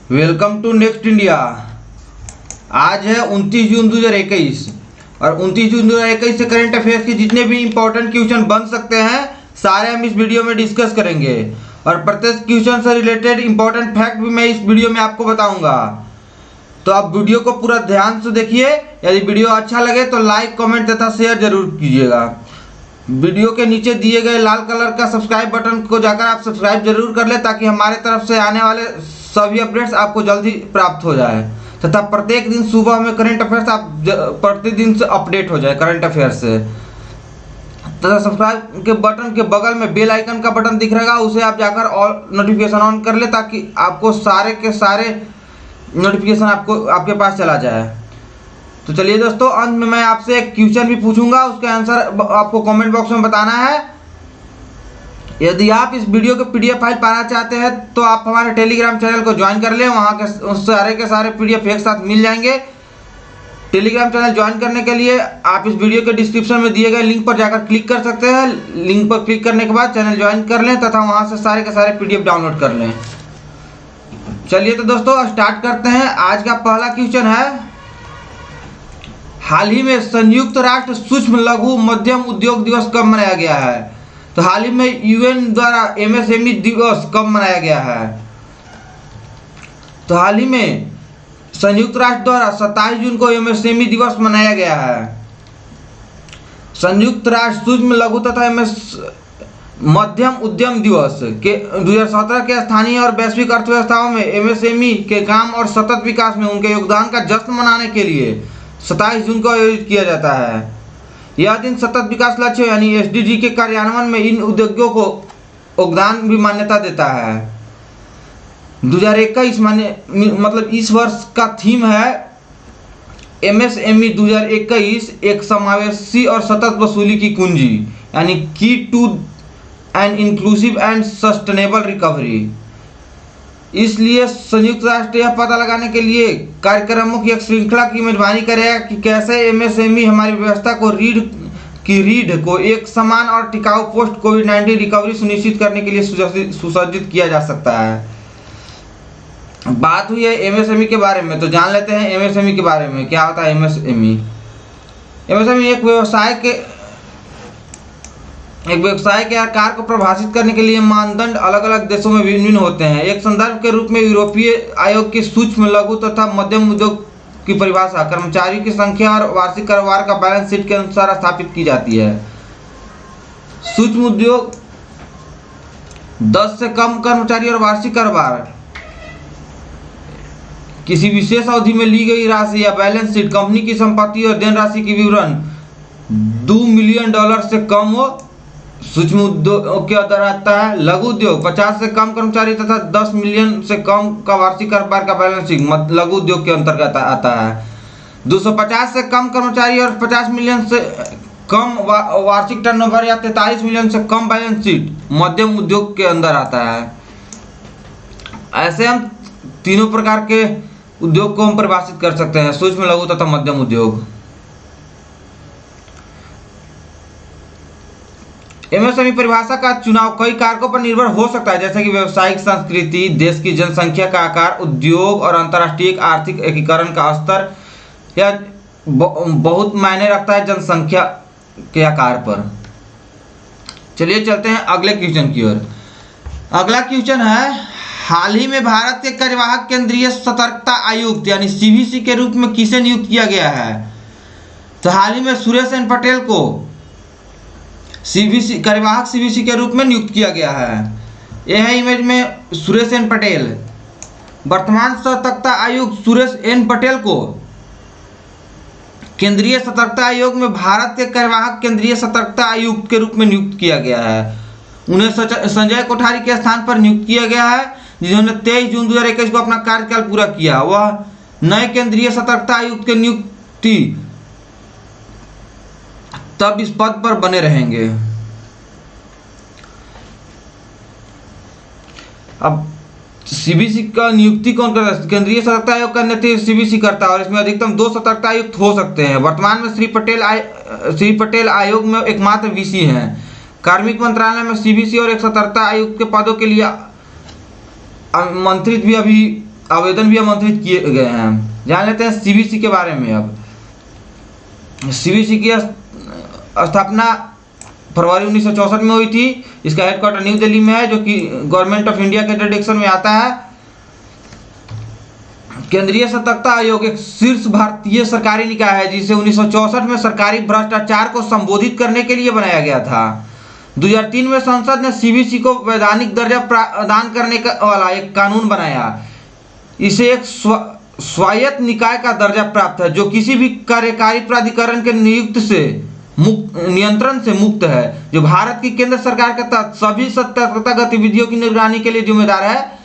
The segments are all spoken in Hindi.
Welcome to next India. आज है 29 जून 2021 और 29 जून 2021 से करंट अफेयर्स के जितने भी इंपॉर्टेंट क्वेश्चन बन सकते हैं सारे हम इस वीडियो में डिस्कस करेंगे और प्रत्येक क्वेश्चन से रिलेटेड इंपॉर्टेंट फैक्ट भी मैं इस वीडियो में आपको बताऊंगा। तो आप वीडियो को पूरा ध्यान से देखिए। यदि वीडियो अच्छा लगे तो लाइक, कमेंट तथा शेयर जरूर कीजिएगा। वीडियो के नीचे दिए गए लाल कलर का सब्सक्राइब बटन को जाकर आप सब्सक्राइब जरूर कर ले ताकि हमारे तरफ से आने वाले सभी अपडेट्स आपको जल्दी प्राप्त हो जाए तथा प्रत्येक दिन सुबह में करंट अफेयर्स आप प्रतिदिन से अपडेट हो जाए करंट अफेयर्स से। तथा सब्सक्राइब के बटन के बगल में बेल आइकन का बटन दिख रहेगा, उसे आप जाकर ऑल नोटिफिकेशन ऑन कर ले ताकि आपको सारे के सारे नोटिफिकेशन आपके पास चला जाए। तो चलिए दोस्तों, अंत में मैं आपसे एक क्वेश्चन भी पूछूंगा, उसका आंसर आपको कमेंट बॉक्स में बताना है। यदि आप इस वीडियो के पीडीएफ फाइल पाना चाहते हैं तो आप हमारे टेलीग्राम चैनल को ज्वाइन कर लें। वहाँ के सारे पीडीएफ एक साथ मिल जाएंगे। टेलीग्राम चैनल ज्वाइन करने के लिए आप इस वीडियो के डिस्क्रिप्शन में दिए गए लिंक पर जाकर क्लिक कर सकते हैं। लिंक पर क्लिक करने के बाद चैनल ज्वाइन कर लें तथा वहाँ से सारे के सारे पीडीएफ डाउनलोड कर लें। चलिए तो दोस्तों स्टार्ट करते हैं। आज का पहला क्वेश्चन है, हाल ही में संयुक्त राष्ट्र सूक्ष्म लघु मध्यम उद्योग दिवस कब मनाया गया है? तो हाल ही में यूएन द्वारा एमएसएमई दिवस कब मनाया गया है? तो हाल ही में संयुक्त राष्ट्र द्वारा 27 जून को एमएसएमई दिवस मनाया गया है। संयुक्त राष्ट्र सूक्ष्म लघु तथा मध्यम उद्यम दिवस के 2017 के स्थानीय और वैश्विक अर्थव्यवस्थाओं में एमएसएमई के काम और सतत विकास में उनके योगदान का जश्न मनाने के लिए 27 जून को आयोजित किया जाता है। यह दिन सतत विकास लक्ष्य यानी एसडीजी के कार्यान्वयन में इन उद्योगों को योगदान भी मान्यता देता है। 2021 मतलब इस वर्ष का थीम है एमएसएमई 2021 एक समावेशी और सतत वसूली की कुंजी यानी key to an inclusive and sustainable recovery. इसलिए संयुक्त राष्ट्र यह पता लगाने के लिए कार्यक्रमों की एक श्रृंखला की मेजबानी करेगा कि कैसे एमएसएमई हमारी व्यवस्था को रीढ़ को एक समान और टिकाऊ पोस्ट कोविड-19 रिकवरी सुनिश्चित करने के लिए सुसज्जित किया जा सकता है। बात हुई है एमएसएमई के बारे में, तो जान लेते हैं एमएसएमई के बारे में। क्या होता है एमएसएमई? एमएसएमई एक व्यवसाय के आकार को परिभाषित करने के लिए मानदंड अलग अलग देशों में भिन्न होते हैं। एक संदर्भ के रूप में यूरोपीय आयोग के सूक्ष्म लघु तथा मध्यम उद्योग की परिभाषा कर्मचारियों की संख्या और वार्षिक कारोबार का बैलेंस शीट के अनुसार स्थापित की जाती है। सूक्ष्म उद्योग 10 से कम कर्मचारी और वार्षिक कारोबार, किसी विशेष अवधि में ली गई राशि या बैलेंस शीट, कंपनी की संपत्ति और देन राशि की विवरण $2 मिलियन से कम हो, सूक्ष्म उद्योग के अंदर आता है। लघु उद्योग 50 से कम कर्मचारी तथा 10 मिलियन से कम का वार्षिक कारोबार का बैलेंस शीट लघु उद्योग के अंतर्गत आता है। 250 से कम कर्मचारी और 50 मिलियन से कम वार्षिक टर्नओवर या 43 मिलियन से कम बैलेंस शीट मध्यम उद्योग के अंदर आता है। ऐसे हम तीनों प्रकार के उद्योग को हम परिभाषित कर सकते हैं, सूक्ष्म लघु तथा मध्यम उद्योग। एमएसएमई परिभाषा का चुनाव कई कारकों पर निर्भर हो सकता है, जैसे कि व्यावसायिक संस्कृति, देश की जनसंख्या का आकार, उद्योग और अंतर्राष्ट्रीय आर्थिक एकीकरण का स्तर। यह बहुत मायने रखता है जनसंख्या के आकार पर। चलिए चलते हैं अगले क्वेश्चन की ओर। अगला क्वेश्चन है, हाल ही में भारत के कार्यवाहक केंद्रीय सतर्कता आयुक्त यानी सीवीसी के रूप में किसे नियुक्त किया गया है? तो हाल ही में सुरेश एन पटेल को सीवीसी कार्यवाहक सीवीसी के रूप में नियुक्त किया गया है। यह है इमेज में सुरेश एन पटेल। वर्तमान सतर्कता आयुक्त सुरेश एन पटेल को केंद्रीय सतर्कता आयोग में भारत के कार्यवाहक केंद्रीय सतर्कता आयुक्त के रूप में नियुक्त किया गया है। उन्हें संजय कोठारी के स्थान पर नियुक्त किया गया है, जिन्होंने 23 जून 2021 को अपना कार्यकाल पूरा किया। वह नए केंद्रीय सतर्कता आयुक्त के नियुक्ति तब इस पद पर बने रहेंगे। अब सीबीसी का नियुक्ति कौन करता है? केंद्रीय सतर्कता आयोग का नेतृत्व सीबीसी करता है और इसमें अधिकतम 2 सतर्कता आयुक्त हो सकते हैं। वर्तमान में श्री पटेल आयोग में एकमात्र वीसी हैं। कार्मिक मंत्रालय में सीबीसी और एक सतर्कता आयुक्त के पदों के लिए आमंत्रित भी अभी आवेदन भी आमंत्रित किए गए हैं। जान लेते हैं सीबीसी के बारे में। अब सीबीसी की स्थापना फरवरी 1964 में हुई थी। इसका हेडक्वार्टर न्यू दिल्ली में है, जो कि गवर्नमेंट ऑफ इंडिया के जुरिडिक्शन में आता है। केंद्रीय सतर्कता आयोग एक शीर्ष भारतीय सरकारी निकाय है, जिसे 1964 में सरकारी भ्रष्टाचार को संबोधित करने के लिए बनाया गया था। 2003 में संसद ने सीबीसी को वैधानिक दर्जा प्रदान करने वाला एक कानून बनाया। इसे एक स्वायत्त निकाय का दर्जा प्राप्त है, जो किसी भी कार्यकारी प्राधिकरण के नियंत्रण से मुक्त है, जो भारत की केंद्र सरकार के तहत सभी सतर्कता गतिविधियों की निगरानी के लिए जिम्मेदार है।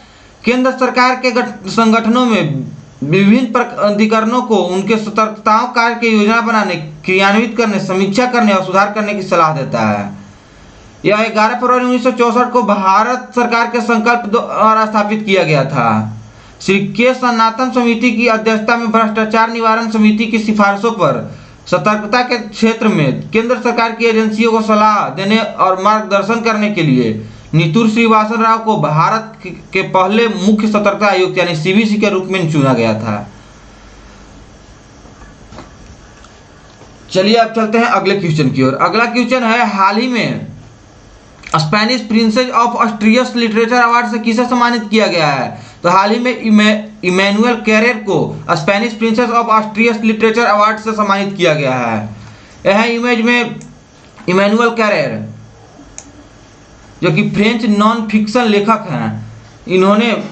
केंद्र सरकार के संगठनों में विभिन्न प्राधिकरणों को उनके सतर्कताओं कार्य की योजना बनाने, क्रियान्वित करने, समीक्षा करने और सुधार करने की सलाह देता है। यह 11 फरवरी 1964 को भारत सरकार के संकल्प द्वारा स्थापित किया गया था। श्री के सनातन समिति की अध्यक्षता में भ्रष्टाचार निवारण समिति की सिफारिशों पर सतर्कता के क्षेत्र में केंद्र सरकार की एजेंसियों को सलाह देने और मार्गदर्शन करने के लिए नीतूर श्रीवास्तव राव को भारत के पहले मुख्य सतर्कता आयुक्त यानी सीबीसी के रूप में चुना गया था। चलिए अब चलते हैं अगले क्वेश्चन की ओर। अगला क्वेश्चन है, हाल ही में Spanish Princess of Asturias literature award से किसे सम्मानित किया गया है? तो हाल ही में इमैनुअल कैरेर को Spanish Princess of Asturias literature award से सम्मानित किया गया है। यह इमेज में इमैनुअल कैरेर, जो कि फ्रेंच नॉन फिक्शन लेखक हैं, इन्होंने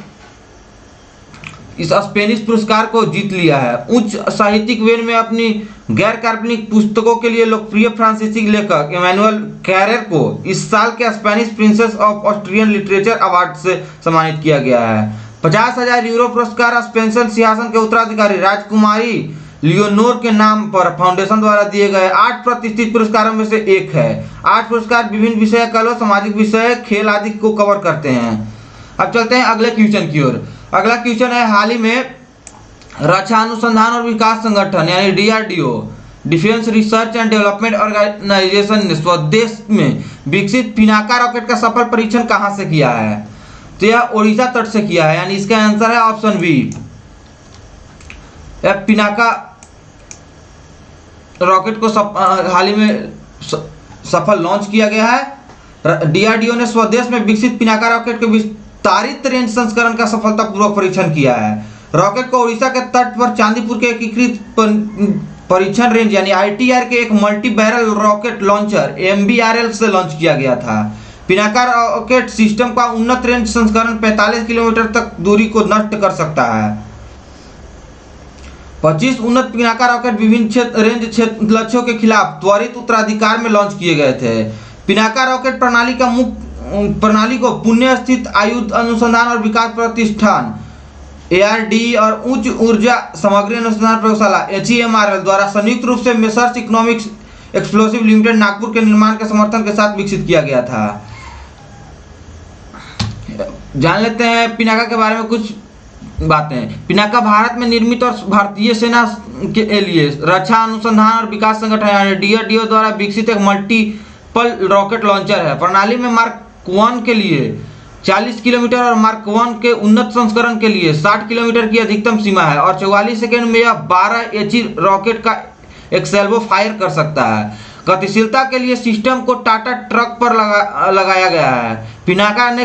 इस स्पेनिश पुरस्कार को जीत लिया है। उच्च साहित्यिक वेन में अपनी गैर काल्पनिक पुस्तकों के लिए लोकप्रिय फ्रांसीसी लेखक इमैनुअल कैरेर को इस साल के Spanish Princess of Austrian literature award से सम्मानित किया गया है। 50,000 यूरो पुरस्कार स्पेन सिंहासन के उत्तराधिकारी राजकुमारी लियोनोर के नाम पर फाउंडेशन द्वारा दिए गए 8 प्रतिष्ठित पुरस्कारों में से एक है। 8 पुरस्कार विभिन्न विषय, कला, सामाजिक विषय, खेल आदि को कवर करते हैं। अब चलते हैं अगले क्वेश्चन की ओर। अगला क्वेश्चन है, हाल ही में रक्षा अनुसंधान और विकास संगठन यानी DRDO, defence research and development organisation ने स्वदेश में विकसित पिनाका रॉकेट का सफल परीक्षण कहां से किया है? तो यह ओडिशा तट से किया है, यानी इसका आंसर है ऑप्शन बी। यह पिनाका रॉकेट को हाल ही में सफल लॉन्च किया गया है। डीआरडीओ ने स्वदेश में विकसित पिनाका रॉकेट के विस्तारित रेंज संस्करण का सफलतापूर्वक परीक्षण किया है। रॉकेट को उड़ीसा के तट पर चांदीपुर के एकीकृत परीक्षण रेंज यानी आईटीआर के एक multi barrel rocket launcher MBRL से लॉन्च किया गया था। पिनाका रॉकेट सिस्टम का उन्नत रेंज संस्करण 45 किलोमीटर तक दूरी को नष्ट कर सकता है। 25 उन्नत पिनाका रॉकेट विभिन्न रेंज लक्ष्यों के खिलाफ त्वरित उत्तराधिकार में लॉन्च किए गए थे। पिनाका रॉकेट प्रणाली को पुणे स्थित आयुध अनुसंधान और विकास प्रतिष्ठान एआरडी और उच्च ऊर्जा सामग्री अनुसंधान प्रयोगशाला एचईएमआरएल द्वारा संयुक्त रूप से messrs economics explosive limited Nagpur के निर्माण के समर्थन के साथ विकसित किया गया था। जान लेते हैं पिनाका के बारे में कुछ बातें। पिनाका भारत में निर्मित और भारतीय सेना के लिए रक्षा अनुसंधान और विकास संगठन यानी डीआरडीओ द्वारा विकसित एक मल्टीपल रॉकेट लॉन्चर है। प्रणाली में मार्क 1 के लिए 40 किलोमीटर और मार्क 1 के उन्नत संस्करण के लिए 60 किलोमीटर की अधिकतम सीमा है और 44 सेकेंड में यह 12 एचई रॉकेट का एक सैल्वो फायर कर सकता है। गतिशीलता के लिए सिस्टम को टाटा ट्रक पर लगाया गया है। पिनाका ने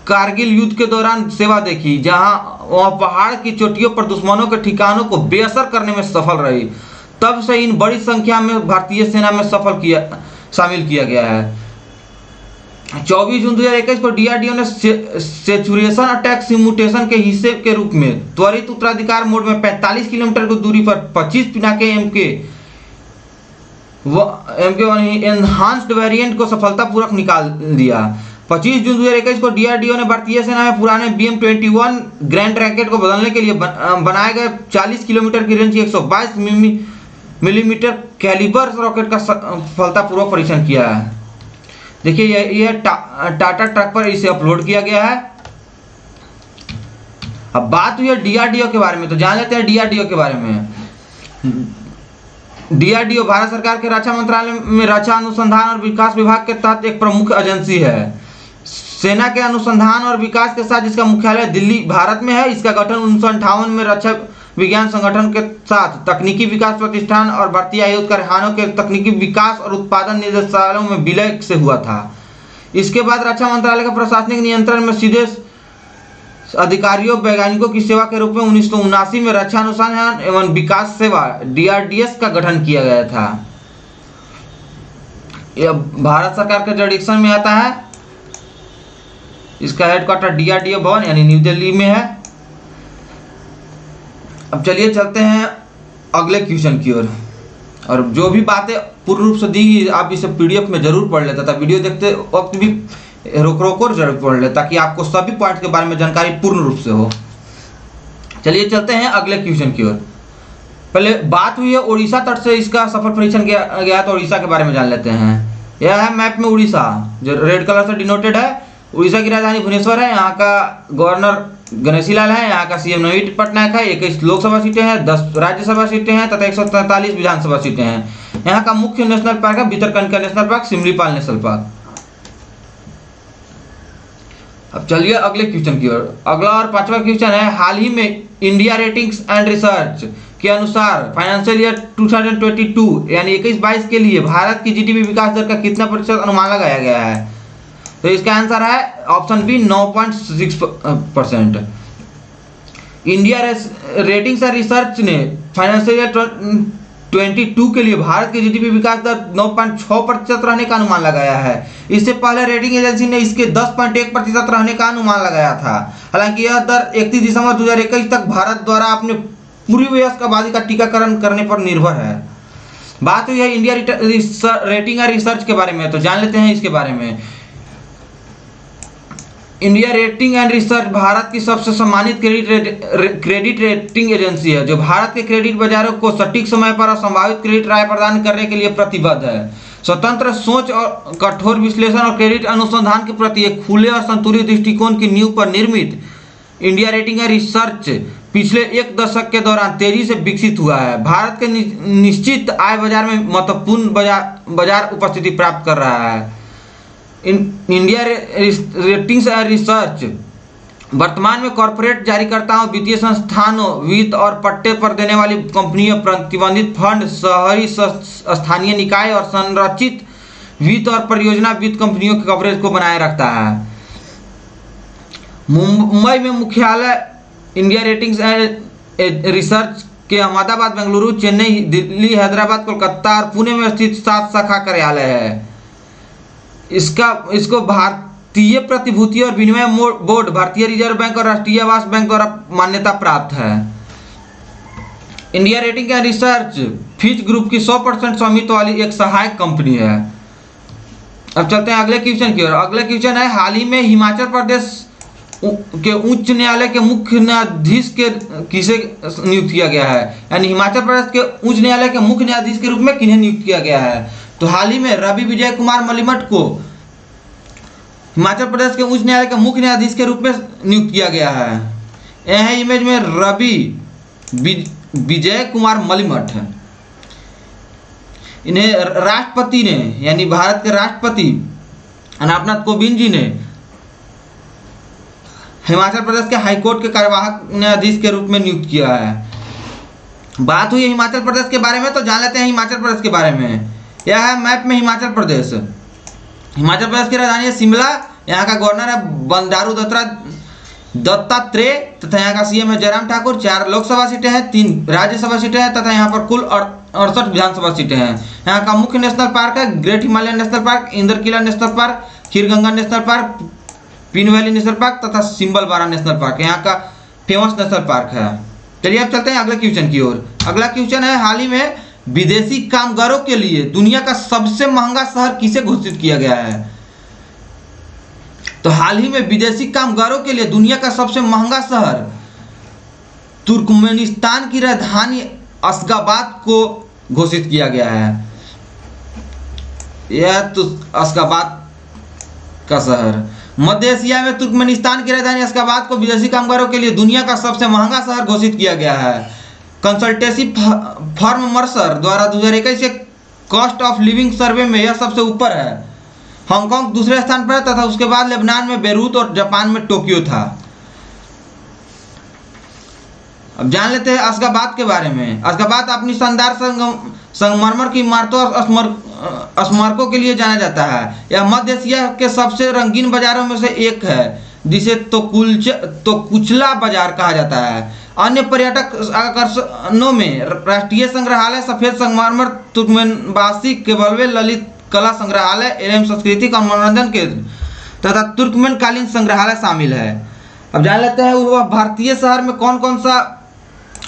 कारगिल युद्ध के दौरान सेवा देखी, जहां वह पहाड़ की चोटियों पर दुश्मनों के ठिकानों को बेअसर करने में सफल रही। तब से इन बड़ी संख्या में भारतीय सेना में शामिल किया गया है। 24 जून 2021 को डीआरडीओ ने सेचुरेशन अटैक सिमुलेशन के हिस्से के रूप में त्वरित उत्तराधिकार मोड में 45 किलोमीटर की दूरी पर 25 पिनाके एमके एनहांस्ड वेरिएंट को सफलतापूर्वक निकाल दिया। 25 जून 2021 को डीआरडीओ ने भारतीय सेना में पुराने BM-21 ग्रैंड रॉकेट को बदलने के लिए बनाए गए 40 किलोमीटर की रेंज की 122 मिलीमीटर कैलिबर रॉकेट का सफलतापूर्वक परीक्षण किया है। देखिए यह टाटा ट्रक पर इसे अपलोड किया गया है। अब बात हुई है डीआरडीओ के बारे में, तो जान लेते हैं डीआरडीओ के बारे में। डीआरडीओ भारत सरकार के रक्षा मंत्रालय में रक्षा अनुसंधान और विकास विभाग के तहत एक प्रमुख एजेंसी है। सेना के अनुसंधान और विकास के साथ, जिसका मुख्यालय दिल्ली भारत में है। इसका गठन 1958 में रक्षा विज्ञान संगठन के साथ तकनीकी विकास प्रतिष्ठान और भारतीय आयुध कारखानों के तकनीकी विकास और उत्पादन निदेशालयों में विलय से हुआ था। इसके बाद रक्षा मंत्रालय के प्रशासनिक नियंत्रण में सीधे अधिकारियों वैज्ञानिकों की सेवा के रूप में 1979 में रक्षा अनुसंधान एवं विकास सेवा DRDS का गठन किया गया था। यह भारत सरकार के जुरिडिक्शन में आता है। इसका हेडक्वार्टर DRDO भवन यानी न्यू दिल्ली में है। अब चलिए चलते हैं अगले क्वेश्चन की ओर। और जो भी बातें पूर्ण रूप से दी आप इसे PDF में जरूर पढ़ लेता था, वीडियो देखते वक्त भी रोक कर जरूर पढ़ ले, ताकि आपको सभी पॉइंट के बारे में जानकारी पूर्ण रूप से हो। चलिए चलते हैं अगले क्वेश्चन की ओर। पहले बात हुई है उड़ीसा तट से इसका सफल परीक्षण गया, तो उड़ीसा के बारे में जान लेते हैं। यह है मैप में उड़ीसा, जो रेड कलर से डिनोटेड है। उड़ीसा की राजधानी भुवनेश्वर है। यहाँ का गवर्नर गणेशी लाल है। यहाँ का CM नवीन पटनायक है। 21 लोकसभा सीटें हैं, 10 राज्यसभा सीटें हैं तथा 143 विधानसभा सीटें हैं। यहाँ का मुख्य नेशनल पार्क है Bhitarkanika national park, Similipal national park. अब चलिए अगले क्वेश्चन की ओर। अगला और पांचवा क्वेश्चन है, हाल ही में इंडिया रेटिंग्स एंड रिसर्च के अनुसार फाइनेंशियल ईयर 2022 यानी 21-22 के लिए भारत की GDP विकास दर का कितना प्रतिशत अनुमान लगाया गया है? तो इसका आंसर है option B 9.6%। India ratings and research ने फाइनेंशियल ईयर 22 के लिए भारत की GDP विकास दर 9.6% रहने का अनुमान लगाया है। इससे पहले रेटिंग एजेंसी ने इसके 10.1% रहने का अनुमान लगाया था। हालांकि यह दर 31 दिसंबर 2021 तक भारत द्वारा अपने पूरी वयस्क आबादी का टीकाकरण करने पर निर्भर है। बात हुई है इंडिया रेटिंग एंड रिसर्च के बारे में, तो जान लेते हैं इसके बारे में। India rating and research Bharat की सबसे सम्मानित क्रेडिट रेटिंग एजेंसी है, जो भारत के क्रेडिट बाजारों को सटीक समय पर और संभावित क्रेडिट राय प्रदान करने के लिए प्रतिबद्ध है। स्वतंत्र सोच और कठोर विश्लेषण और क्रेडिट अनुसंधान के प्रति एक खुले और संतुलित दृष्टिकोण की नींव पर निर्मित इंडिया रेटिंग एंड रिसर्च पिछले एक दशक के दौरान तेजी से विकसित हुआ है। भारत के निश्चित आय बाजार में महत्वपूर्ण बाजार उपस्थिति प्राप्त कर रहा है। इंडिया रेटिंग्स एंड रिसर्च वर्तमान में कॉर्पोरेट जारीकर्ताओं, वित्तीय संस्थानों, वित्त और पट्टे पर देने वाली कंपनियों, प्रतिबंधित फंड, शहरी स्थानीय निकाय और संरचित वित्त और परियोजना वित्त कंपनियों के कवरेज को बनाए रखता है। मुंबई में मुख्यालय इंडिया रेटिंग्स एंड रिसर्च के अहमदाबाद, बेंगलुरु, चेन्नई, दिल्ली, हैदराबाद, कोलकाता और पुणे में स्थित 7 शाखा कार्यालय है। इसको भारतीय प्रतिभूति और विनिमय बोर्ड, भारतीय रिजर्व बैंक और राष्ट्रीय आवास बैंक द्वारा मान्यता प्राप्त है। India rating and research Fitch group की 100% स्वामित्व वाली एक सहायक कंपनी है। अब चलते हैं अगले क्वेश्चन की ओर। अगला क्वेश्चन है, हाल ही में हिमाचल प्रदेश के उच्च न्यायालय के मुख्य न्यायाधीश के किसे नियुक्त किया गया है? यानी हिमाचल प्रदेश के उच्च न्यायालय के मुख्य न्यायाधीश के रूप में किन्हें नियुक्त किया गया है? तो हाल ही में रवि विजय कुमार मलिमठ को हिमाचल प्रदेश के उच्च न्यायालय के मुख्य न्यायाधीश के रूप में नियुक्त किया गया है। यह है इमेज में रवि विजय कुमार मलिमठ। इन्हें राष्ट्रपति ने, यानी भारत के राष्ट्रपति रामनाथ कोविंद जी ने हिमाचल प्रदेश के हाईकोर्ट के कार्यवाहक न्यायाधीश के रूप में नियुक्त किया है। बात हुई हिमाचल प्रदेश के बारे में, तो जान लेते हैं हिमाचल प्रदेश के बारे में। यह है मैप में हिमाचल प्रदेश। हिमाचल प्रदेश की राजधानी है शिमला। यहाँ का गवर्नर है बंडारू दत्तात्रेय तथा यहाँ का CM है जयराम ठाकुर। 4 लोकसभा सीटें हैं, 3 राज्यसभा सीटें हैं तथा यहाँ पर कुल 68 विधानसभा सीटें हैं। यहाँ का मुख्य नेशनल पार्क है great Himalayan national park, Indrakila national park, Kheerganga national park, pin valley national park तथा सिम्बलबारा नेशनल पार्क यहाँ का फेमस नेशनल पार्क है। चलिए अब चलते हैं अगले क्वेश्चन की ओर। अगला क्वेश्चन है, हाल ही में विदेशी कामगारों के लिए दुनिया का सबसे महंगा शहर किसे घोषित किया गया है? तो हाल ही में विदेशी कामगारों के लिए दुनिया का सबसे महंगा शहर तुर्कमेनिस्तान की राजधानी अशगाबाद को घोषित किया गया है। यह तो अशगाबाद का शहर मध्य एशिया में तुर्कमेनिस्तान की राजधानी अशगाबाद को विदेशी कामगारों के लिए दुनिया का सबसे महंगा शहर घोषित किया गया है। कंसल्टेंसी फर्म मर्सर द्वारा 2021 के कॉस्ट ऑफ लिविंग सर्वे में यह सबसे ऊपर है। हांगकांग दूसरे स्थान पर है तथा उसके बाद लेबनान में बेरूत और जापान में टोक्यो था। अब जान लेते हैं अशगाबाद के बारे में। अशगाबाद अपनी शानदार संगमरमर की इमारतों और स्मारकों के लिए जाना जाता है। यह मध्य एशिया के सबसे रंगीन बाजारों में से एक है, जिसे तोकुचला बाजार कहा जाता है। अन्य पर्यटक आकर्षणों में राष्ट्रीय संग्रहालय, सफेद संगमरमर, तुर्कमेनबासी केबल्वे ललित कला संग्रहालय एवं सांस्कृतिक और मनोरंजन केंद्र तथा तुर्कमेनकालीन संग्रहालय शामिल है। अब जान लेते हैं वह भारतीय शहर में कौन कौन सा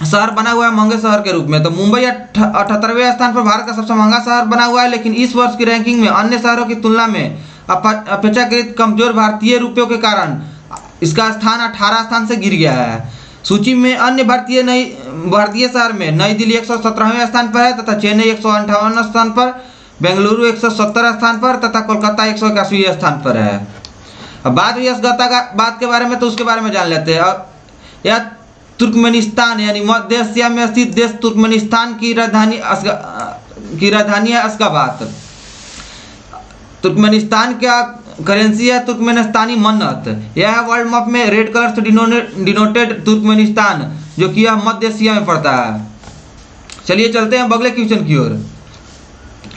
शहर बना हुआ है महंगे शहर के रूप में। तो मुंबई 78वें स्थान पर भारत का सबसे महंगा शहर बना हुआ है, लेकिन इस वर्ष की रैंकिंग में अन्य शहरों की तुलना में अपेक्षाकृत कमजोर भारतीय रुपयों के कारण इसका स्थान 18 स्थान से गिर गया है। सूची में अन्य भारतीय शहर में नई दिल्ली 117वें स्थान पर है तथा चेन्नई 158 स्थान पर, बेंगलुरु 170 स्थान पर तथा कोलकाता 181वें स्थान पर है। अब बात हुई अशगाबाद के बारे में, तो उसके बारे में जान लेते हैं। यह तुर्कमेनिस्तान यानी मध्य एशिया में स्थित देश तुर्कमेनिस्तान की राजधानी है अशगाबाद। तुर्कमेनिस्तान का करेंसी है तुर्कमेनिस्तानी मन्नत। यह है वर्ल्ड मैप में रेड कलर से डिनोटेड तुर्कमेनिस्तान, जो कि यह मध्य एशिया में पड़ता है। चलिए चलते हैं अगले क्वेश्चन की ओर।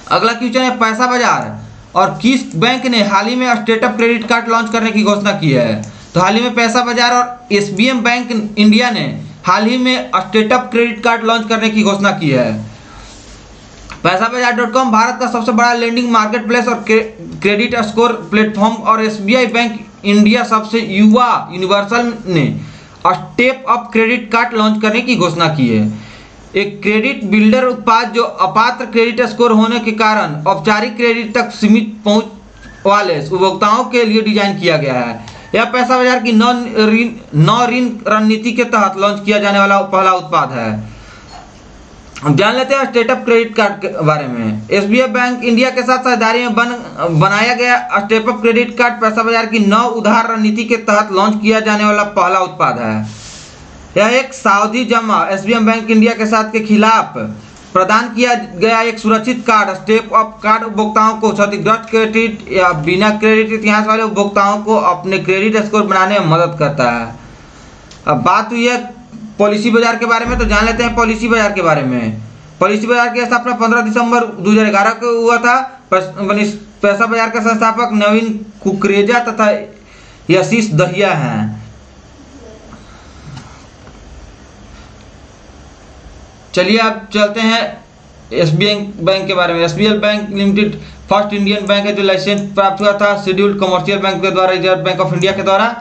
अगला क्वेश्चन है पैसा बाजार और किस बैंक ने हाल ही में स्टेटअप क्रेडिट कार्ड लॉन्च करने की घोषणा की है। तो हाल ही में पैसा बाजार और एसबीएम बैंक इंडिया ने हाल ही में स्टेटअप क्रेडिट कार्ड लॉन्च करने की घोषणा की है। पैसाबाजार.com भारत का सबसे बड़ा लेंडिंग मार्केट प्लेस और क्रेडिट स्कोर प्लेटफॉर्म और एसबीआई बैंक इंडिया सबसे युवा यूनिवर्सल ने step up credit card launch करने की घोषणा की है। एक क्रेडिट बिल्डर उत्पाद जो अपात्र क्रेडिट स्कोर होने के कारण औपचारिक क्रेडिट तक सीमित पहुंच वाले उपभोक्ताओं के लिए डिजाइन किया गया है। यह पैसा बाजार की नौ ऋण रणनीति के तहत लॉन्च किया जाने वाला पहला उत्पाद है। जान लेते हैं स्टेटअप क्रेडिट कार्ड के बारे में। एसबीआई बैंक इंडिया के साथ साझेदारी में बनाया गया स्टेटअप क्रेडिट कार्ड पैसा बाजार की 9 उधार रणनीति के तहत लॉन्च किया जाने वाला पहला उत्पाद है। यह एक सावधि जमा एसबीआई बैंक इंडिया के साथ के खिलाफ प्रदान किया गया एक सुरक्षित कार्ड स्टेप अप कार्ड उपभोक्ताओं को क्षतिग्रस्त क्रेडिट या बिना क्रेडिट इतिहास वाले उपभोक्ताओं को अपने क्रेडिट स्कोर बनाने में मदद करता है। अब बात हुई है पॉलिसी बाजार के बारे में, तो जान लेते हैं पॉलिसी बाजार के बारे में। पॉलिसी बाजार की स्थापना 15 दिसंबर 2011 को हुआ था। पैसा बाजार के संस्थापक नवीन कुकरेजा तथा यशीष दहिया हैं। चलिए अब चलते हैं एसबीआई बैंक के बारे में। SBI bank limited first Indian bank है जो लाइसेंस प्राप्त हुआ था शेड्यूल्ड कमर्शियल बैंक के द्वारा, रिजर्व बैंक ऑफ इंडिया के द्वारा।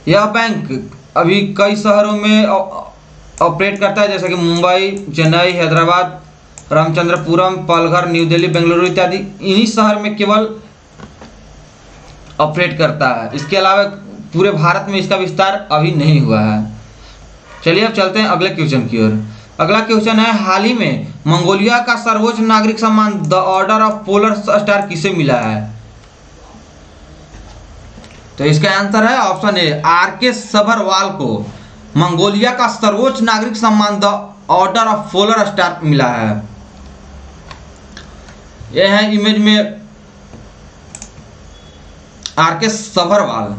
यह बैंक अभी कई शहरों में ऑपरेट करता है, जैसे कि मुंबई, चेन्नई, हैदराबाद, रामचंद्रपुरम, पालघर, न्यू दिल्ली, बेंगलुरु इत्यादि इन्हीं शहर में केवल ऑपरेट करता है। इसके अलावा पूरे भारत में इसका विस्तार अभी नहीं हुआ है। चलिए अब चलते हैं अगले क्वेश्चन की ओर। अगला क्वेश्चन है हाल ही में मंगोलिया का सर्वोच्च नागरिक सम्मान the order of polar star किसे मिला है। तो इसका आंसर है ऑप्शन ए आर.के. सभरवाल को मंगोलिया का सर्वोच्च नागरिक सम्मान the order of polar star मिला है। यह है इमेज में आर.के. सभरवाल।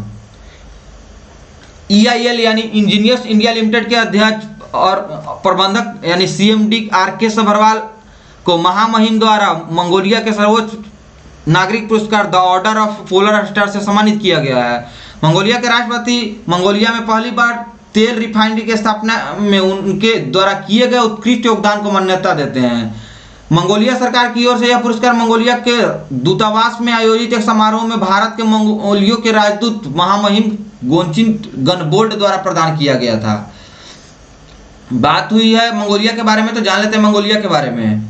EIL यानी इंजीनियर्स इंडिया लिमिटेड के अध्यक्ष और प्रबंधक यानी CMD आर.के. सभरवाल को महामहिम द्वारा मंगोलिया के सर्वोच्च नागरिक पुरस्कार the order of polar star से सम्मानित किया गया है। मंगोलिया के राष्ट्रपति मंगोलिया में पहली बार तेल रिफाइनरी की स्थापना में उनके द्वारा किए गए उत्कृष्ट योगदान को मान्यता देते हैं। मंगोलिया सरकार की ओर से यह पुरस्कार मंगोलिया के दूतावास में आयोजित एक समारोह में भारत के मंगोलियों के राजदूत महामहिम गोचिन गनबोल्ड द्वारा प्रदान किया गया था। बात हुई है मंगोलिया के बारे में, तो जान लेते हैं मंगोलिया के बारे में।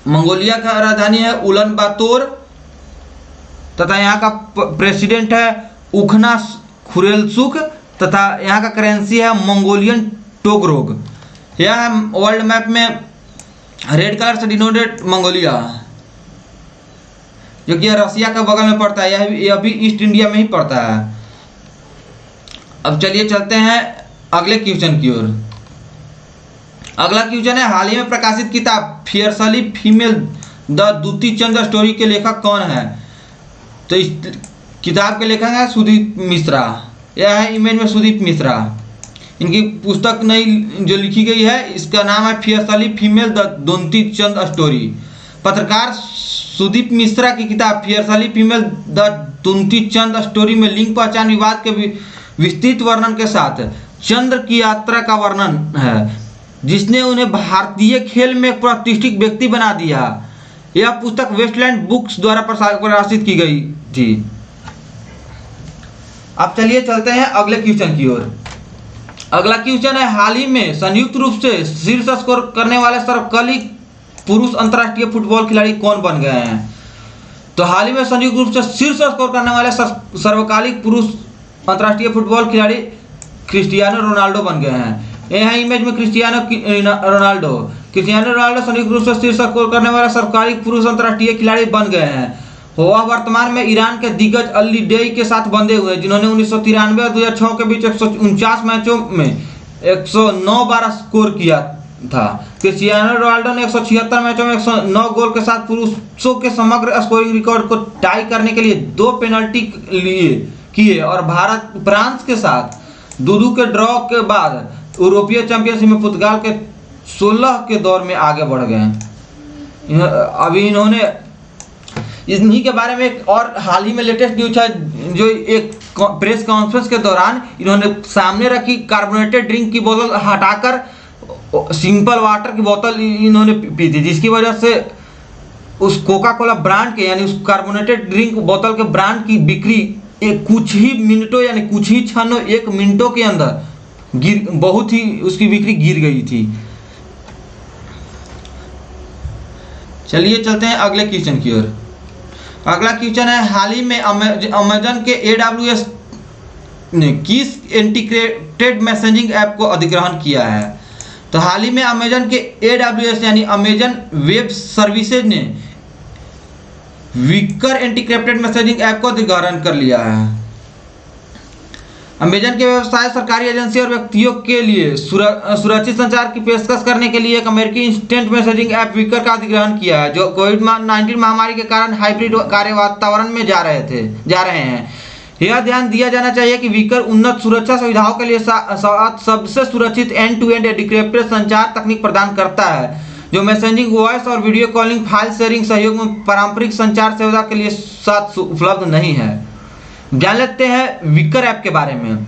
मंगोलिया का राजधानी है उलन बातोर तथा यहाँ का प्रेसिडेंट है उखना खुरेलसुख तथा यहाँ का करेंसी है मंगोलियन टोगरोग। यह है वर्ल्ड मैप में रेड कलर से डिनोटेड मंगोलिया, जो कि रसिया के बगल में पड़ता है। यह भी ईस्ट इंडिया में ही पड़ता है। अब चलिए चलते हैं अगले क्वेश्चन की ओर। अगला क्वेश्चन है, हाल ही में प्रकाशित किताब fiercely female the Dutee Chand story के लेखक कौन है? तो इस किताब के लेखक है सुदीप मिश्रा। यह है इमेज में सुदीप मिश्रा। इनकी पुस्तक नई जो लिखी गई है इसका नाम है fiercely female the Dutee Chand story. पत्रकार सुदीप मिश्रा की किताब fiercely female the Dutee Chand story में लिंग पहचान विवाद के विस्तृत वर्णन के साथ चंद्र की यात्रा का वर्णन है, जिसने उन्हें भारतीय खेल में एक प्रतिष्ठित व्यक्ति बना दिया। यह पुस्तक वेस्टलैंड बुक्स द्वारा प्रकाशित की गई थी। अब चलिए चलते हैं अगले क्वेश्चन की ओर। अगला क्वेश्चन है, हाल ही में संयुक्त रूप से शीर्ष स्कोर करने वाले सर्वकालिक पुरुष अंतर्राष्ट्रीय फुटबॉल खिलाड़ी कौन बन गए हैं? तो हाल ही में संयुक्त रूप से शीर्ष स्कोर करने वाले सर्वकालिक पुरुष अंतर्राष्ट्रीय फुटबॉल खिलाड़ी क्रिस्टियानो रोनाल्डो बन गए हैं। यह इमेज में क्रिस्टियानो रोनाल्डो संयुक्त रूप से शीर्ष स्कोर करने वाले सर्वकालिक पुरुष अंतर्राष्ट्रीय खिलाड़ी बन गए हैं। वह वर्तमान में ईरान के दिग्गज अली डेई के साथ बंधे हुए, जिन्होंने 1993 और 2006 के बीच 149 मैचों में 109 बार स्कोर किया था। क्रिस्टियानो रोनाल्डो ने 176 मैचों में 109 गोल के साथ पुरुषों के समग्र स्कोरिंग रिकॉर्ड को टाई करने के लिए 2 पेनल्टी किए और फ्रांस के साथ 2-2 के ड्रॉ के बाद यूरोपीय चैंपियनशिप में पुर्तगाल के 16 के दौर में आगे बढ़ गए। अभी इन्होंने इन्हीं के बारे में एक और हाल ही में लेटेस्ट न्यूज है, जो एक प्रेस कॉन्फ्रेंस के दौरान इन्होंने सामने रखी कार्बोनेटेड ड्रिंक की बोतल हटाकर सिंपल वाटर की बोतल इन्होंने पी थी, जिसकी वजह से उस कोका कोला ब्रांड के यानी उस कार्बोनेटेड ड्रिंक बोतल के ब्रांड की बिक्री कुछ ही मिनटों यानी कुछ ही क्षणों 1 मिनटों के अंदर बहुत ही उसकी बिक्री गिर गई थी। चलिए चलते हैं अगले क्वेश्चन की ओर। अगला क्वेश्चन है, हाल ही में अमेजन के AWS ने किस इंटीग्रेटेड मैसेजिंग ऐप को अधिग्रहण किया है? तो हाल ही में अमेजन के AWS यानी अमेजन वेब सर्विसेज ने विकर इंटीग्रेटेड मैसेजिंग ऐप को अधिग्रहण कर लिया है। अमेजन के व्यवसाय, सरकारी एजेंसी और व्यक्तियों के लिए सुरक्षित संचार की पेशकश करने के लिए एक अमेरिकी इंस्टेंट मैसेजिंग ऐप विकर का अधिग्रहण किया है, जो कोविड-19 महामारी के कारण हाइब्रिड कार्य वातावरण में जा रहे हैं। यह ध्यान दिया जाना चाहिए कि विकर उन्नत सुरक्षा सुविधाओं के लिए सबसे सुरक्षित एंड टू एंड एन्क्रिप्टेड संचार तकनीक प्रदान करता है, जो मैसेजिंग, वॉइस और वीडियो कॉलिंग, फाइल शेयरिंग सहयोग में पारंपरिक संचार सेवा के लिए साथ उपलब्ध नहीं है। जान लेते हैं विकर ऐप के बारे में।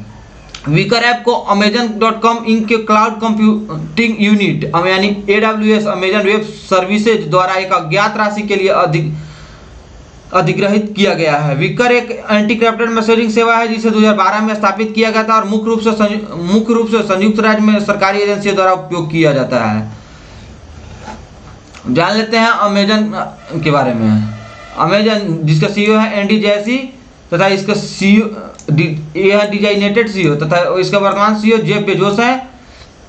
विकर ऐप को Amazon.com इंक के क्लाउड कंप्यूटिंग यूनिट यानी AWS अमेजन वेब सर्विसेज द्वारा एक अज्ञात राशि के लिए अधिग्रहित किया गया है। विकर एक एंटीक्रिप्टेड मैसेजिंग सेवा है, जिसे 2012 में स्थापित किया गया था और मुख्य रूप से संयुक्त राज्य में सरकारी एजेंसियों द्वारा उपयोग किया जाता है। जान लेते हैं अमेजन के बारे में। अमेजन जिसका CEO है एंडी जैसी तथा इसका CEO यह डिजाइनेटेड CEO तथा इसका वर्तमान CEO जेफ बेजोस है।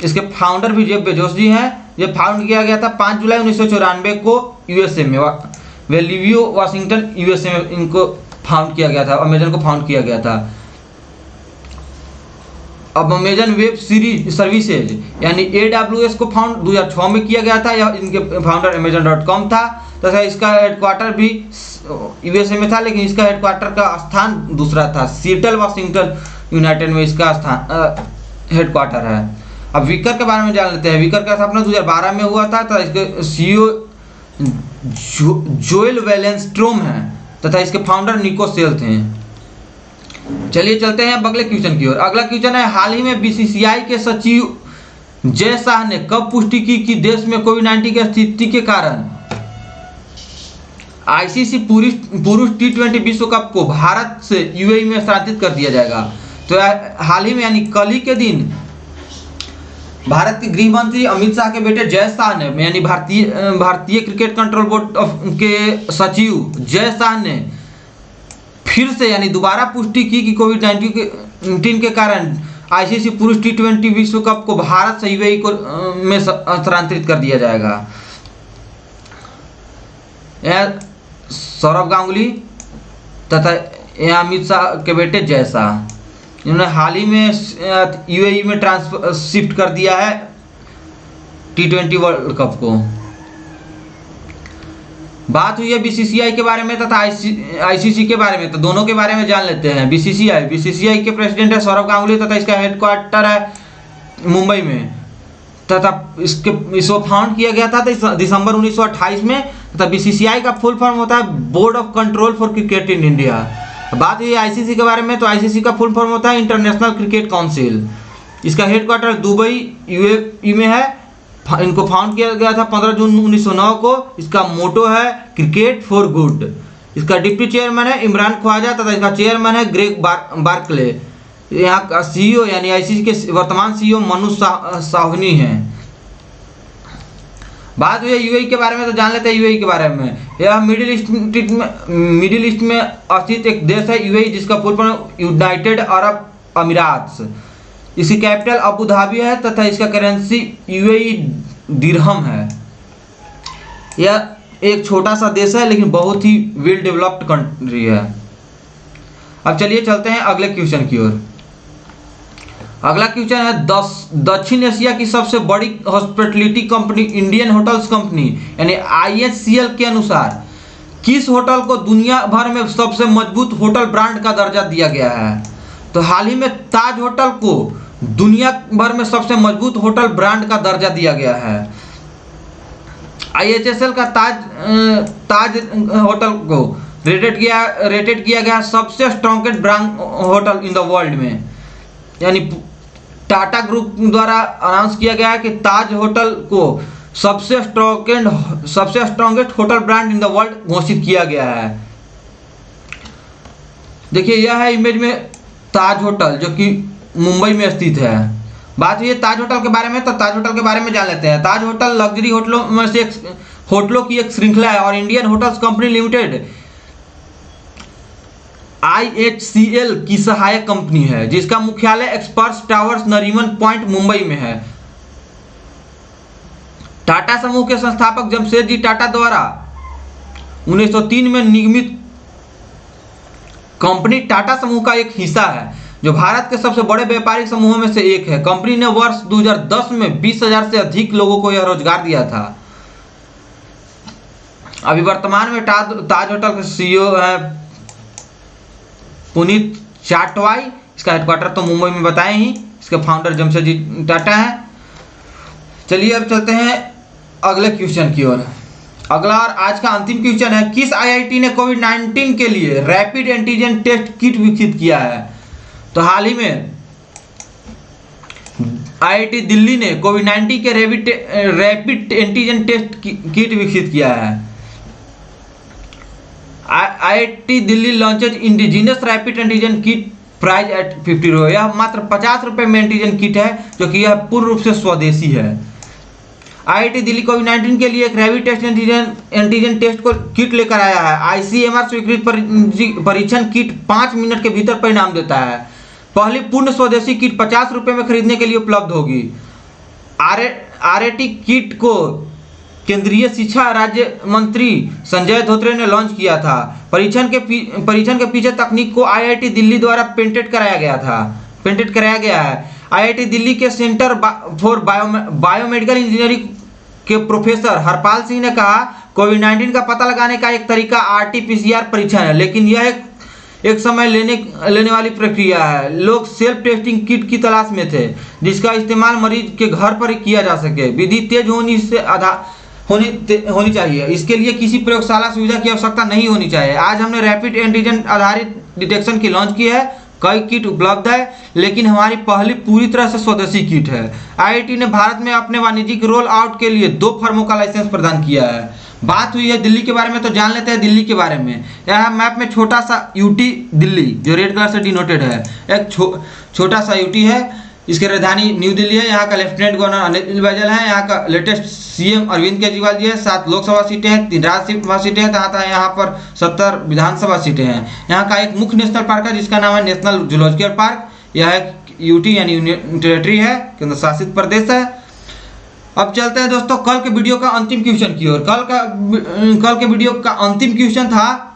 इसके फाउंडर भी जेफ बेजोस जी हैं। ये फाउंड किया गया था 5 जुलाई 1994 को USA में वेलिवियो वाशिंगटन USA में इनको फाउंड किया गया था, अमेजन को फाउंड किया गया था। अब अमेजन वेब सर्विसेज यानी AWS को फाउंड 2006 में किया गया था। यह इनके फाउंडर Amazon.com था तथा इसका हेडक्वार्टर भी USA में था, लेकिन इसका हेडक्वार्टर का स्थान दूसरा था, सिएटल वाशिंगटन यूनाइटेड में इसका स्थान हेडक्वार्टर है। अब विकर के बारे में जान लेते हैं। विकर का स्थापना 2012 में हुआ था तथा इसके CEO जोएल वेलेंस्ट्रोम है तथा इसके फाउंडर निको सेल थे। चलिए चलते हैं अगले क्वेश्चन की ओर। अगला क्वेश्चन है, हाल ही में BCCI के सचिव जय शाह ने कब पुष्टि की कि देश में कोविड-19 की स्थिति के कारण ICC पुरुष T20 विश्व कप को भारत से UAE में स्थानांतरित कर दिया जाएगा। तो हाल ही में यानी कल ही के दिन भारत के गृह मंत्री अमित शाह के बेटे जय शाह ने यानी भारतीय क्रिकेट कंट्रोल बोर्ड के सचिव जय शाह ने फिर से यानी दोबारा पुष्टि की कि कोविड-19 के कारण ICC पुरुष T20 विश्व कप को भारत से UAE को में स्थानांतरित कर दिया जाएगा। यह सौरव गांगुली तथा यह अमित शाह के बेटे जय शाह, इन्होंने हाल ही में UAE में शिफ्ट कर दिया है T20 वर्ल्ड कप को। बात हुई है बीसीसीआई के बारे में तथा आईसीसी के बारे में, तो दोनों के बारे में जान लेते हैं। बीसीसीआई के प्रेसिडेंट है सौरव गांगुली तथा इसका हेडक्वार्टर है मुंबई में, तथा इसको फाउंड किया गया था दिसंबर 1928 में, तथा बीसीसीआई का फुल फॉर्म होता है board of control for cricket in India. बात हुई आईसीसी के बारे में, तो आईसीसी का फुल फॉर्म होता है इंटरनेशनल क्रिकेट काउंसिल। इसका हेडक्वार्टर दुबई यूएई में है। इनको फाउंड किया गया था 15 जून 1909 को। इसका मोटो है क्रिकेट फॉर गुड। इसका डिप्टी चेयरमैन है इमरान ख्वाजा तथा इसका चेयरमैन है ग्रेग बार्कले। यहाँ का सीईओ यानी आईसीसी के वर्तमान सीईओ मनु साहनी हैं। बात हुई यूएई के बारे में, तो जान लेते हैं यूएई के बारे में। यह मिडिल ईस्ट में स्थित एक देश है यूएई, जिसका फुल फॉर्म यूनाइटेड अरब अमीरात्स। इसकी कैपिटल अबू धाबी है तथा इसका करेंसी यूएई दिरहम है। यह एक छोटा सा देश है लेकिन बहुत ही वेल डेवलप्ड कंट्री है। अब चलिए चलते हैं अगले क्वेश्चन की ओर। अगला क्वेश्चन है दक्षिण एशिया की सबसे बड़ी hospitality company Indian hotels company यानी आईएचसीएल के अनुसार किस होटल को दुनिया भर में सबसे मजबूत होटल ब्रांड का दर्जा दिया गया है? तो हाल ही में ताज होटल को दुनिया भर में सबसे मजबूत होटल ब्रांड का दर्जा दिया गया है। आईएचसीएल का ताज होटल को रेटेड किया गया सबसे strongest brand hotel in the world में, यानी टाटा ग्रुप द्वारा अनाउंस किया गया है कि ताज होटल को सबसे strongest hotel brand in the world घोषित किया गया है। देखिए यह है इमेज में ताज होटल जो कि मुंबई में स्थित है। बात हुई है ताज होटल के बारे में, तो ताज होटल के बारे में जान लेते हैं। ताज होटल लग्जरी होटलों में से होटलों की एक श्रृंखला है और Indian hotels company limited IHCL की सहायक कंपनी है, जिसका मुख्यालय experts towers Nariman point Mumbai में है। टाटा समूह के संस्थापक जमशेदजी टाटा द्वारा 1903 में निर्मित कंपनी टाटा समूह का एक हिस्सा है, जो भारत के सबसे बड़े व्यापारिक समूहों में से एक है। कंपनी ने वर्ष 2010 में 20,000 से अधिक लोगों को यह रोजगार दिया था। अभी वर्तमान में ताज होटल के सीईओ है पुनीत चाटवाई। इसका हेडक्वार्टर तो मुंबई में बताए ही। इसके फाउंडर जमशेदजी टाटा है। चलिए अब चलते हैं अगले क्वेश्चन की ओर। अगला और आज का अंतिम क्वेश्चन है, किस आईआईटी ने कोविड-19 के लिए रैपिड एंटीजन टेस्ट किट विकसित किया है? तो हाल ही में आईआईटी दिल्ली ने कोविड-19 के रैपिड एंटीजन टेस्ट किट विकसित किया है। IIT Delhi launches indigenous rapid antigen kit price at 50 रुपये। यह मात्र 50 रुपये में एंटीजन किट है, जो कि यह पूर्ण रूप से स्वदेशी है। आईआईटी दिल्ली कोविड-19 के लिए एक रैपिड टेस्ट एंटीजन टेस्ट को किट लेकर आया है। आईसीएमआर स्वीकृत परीक्षण किट 5 मिनट के भीतर परिणाम देता है। पहली पूर्ण स्वदेशी किट 50 रुपये में खरीदने के लिए उपलब्ध होगी। आरएटी किट को केंद्रीय शिक्षा राज्य मंत्री संजय धोत्रे ने लॉन्च किया था। परीक्षण के पीछे तकनीक को आईआईटी दिल्ली द्वारा पेटेंट कराया गया है। आईआईटी दिल्ली के सेंटर फॉर बायोमेडिकल इंजीनियरिंग के प्रोफेसर हरपाल सिंह ने कहा, कोविड-19 का पता लगाने का एक तरीका आरटी-पीसीआर परीक्षण है, लेकिन यह एक समय लेने वाली प्रक्रिया है। लोग सेल्फ टेस्टिंग किट की तलाश में थे, जिसका इस्तेमाल मरीज के घर पर किया जा सके। विधि तेज होनी चाहिए। इसके लिए किसी प्रयोगशाला सुविधा की आवश्यकता नहीं होनी चाहिए। आज हमने रैपिड एंटीजन आधारित डिटेक्शन की लॉन्च की है। कई किट उपलब्ध है, लेकिन हमारी पहली पूरी तरह से स्वदेशी किट है। आईआईटी ने भारत में अपने वाणिज्यिक रोल आउट के लिए 2 फर्मों का लाइसेंस प्रदान किया है। बात हुई है दिल्ली के बारे में, तो जान लेते हैं दिल्ली के बारे में। यहाँ मैप में छोटा सा यूटी दिल्ली जो रेड कलर से डिनोटेड है, एक छोटा सा यूटी है। इसकी राजधानी न्यू दिल्ली है। यहाँ का लेफ्टिनेंट गवर्नर अनिल बैजल है। यहाँ का लेटेस्ट सीएम अरविंद केजरीवाल जी है। 7 लोकसभा सीटें हैं, 3 राज्यसभा सीटें हैं तथा यहाँ पर 70 विधानसभा सीटें हैं। यहाँ का एक मुख्य नेशनल पार्क है जिसका नाम है नेशनल जूलॉजिकल पार्क। यह एक यूटी यानी यूनियन टेरिटरी है, केंद्र शासित प्रदेश है। अब चलते हैं दोस्तों कल के वीडियो का अंतिम क्वेश्चन की ओर। कल के वीडियो का अंतिम क्वेश्चन था,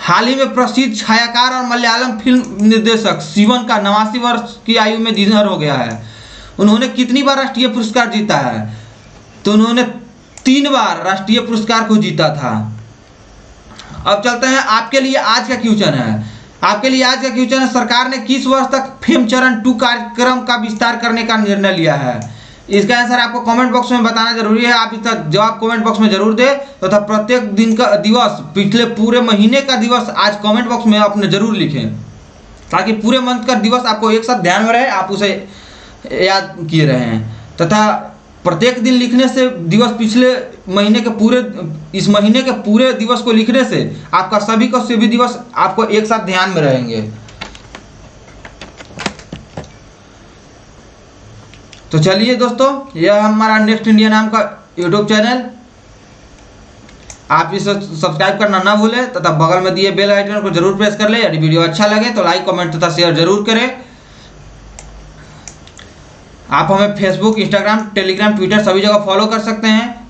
हाल ही में प्रसिद्ध छायाकार और मलयालम फिल्म निर्देशक शिवन का 89 वर्ष की आयु में निधन हो गया है। उन्होंने कितनी बार राष्ट्रीय पुरस्कार जीता है? तो उन्होंने 3 बार राष्ट्रीय पुरस्कार को जीता था। अब चलते हैं आपके लिए आज का क्वेश्चन है। आपके लिए आज का क्वेश्चन है, सरकार ने किस वर्ष तक फेम चरण 2 कार्यक्रम का विस्तार करने का निर्णय लिया है? इसका आंसर आपको कमेंट बॉक्स में बताना जरूरी है। आप इसका जवाब कमेंट बॉक्स में जरूर दें तथा प्रत्येक दिन का दिवस, पिछले पूरे महीने का दिवस आज कमेंट बॉक्स में आपने जरूर लिखें, ताकि पूरे मंथ का दिवस आपको एक साथ ध्यान में रहे, आप उसे याद किए रहें। तथा प्रत्येक दिन लिखने से दिवस, पिछले महीने के पूरे, इस महीने के पूरे दिवस को लिखने से आपका सभी का सभी दिवस आपको एक साथ ध्यान में रहेंगे। तो चलिए दोस्तों, यह हमारा नेक्स्ट इंडिया नाम का यूट्यूब चैनल, आप इसे सब्सक्राइब करना ना भूलें तथा बगल में दिए बेल आइकन को जरूर प्रेस कर ले। यदि वीडियो अच्छा लगे तो लाइक, कमेंट तथा शेयर जरूर करें। आप हमें फेसबुक, इंस्टाग्राम, टेलीग्राम, ट्विटर सभी जगह फॉलो कर सकते हैं।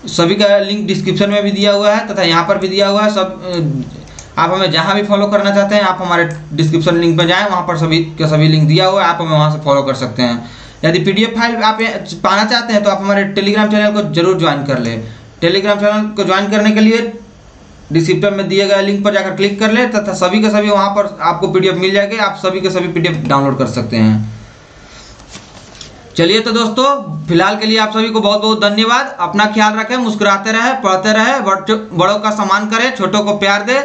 सभी का लिंक डिस्क्रिप्शन में भी दिया हुआ है तथा यहाँ पर भी दिया हुआ है। सब आप हमें जहाँ भी फॉलो करना चाहते हैं, आप हमारे डिस्क्रिप्शन लिंक पर जाएं, वहाँ पर सभी के सभी लिंक दिया हुआ है, आप हमें वहाँ से फॉलो कर सकते हैं। यदि PDF फाइल आप पाना चाहते हैं तो आप हमारे टेलीग्राम चैनल को जरूर ज्वाइन कर लें। टेलीग्राम चैनल को ज्वाइन करने के लिए डिस्क्रिप्शन में दिए गए लिंक पर जाकर क्लिक कर ले तथा सभी के सभी वहाँ पर आपको PDF मिल जाएगी। आप सभी के सभी PDF डाउनलोड कर सकते हैं। चलिए तो दोस्तों, फिलहाल के लिए आप सभी को बहुत बहुत धन्यवाद। अपना ख्याल रखें, मुस्कुराते रहे, पढ़ते रहे, बड़ों का सम्मान करें, छोटों को प्यार दें।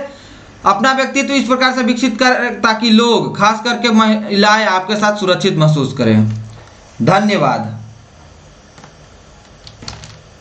अपना व्यक्तित्व इस प्रकार से विकसित कर ताकि लोग, खास करके महिलाएं, आपके साथ सुरक्षित महसूस करें। धन्यवाद।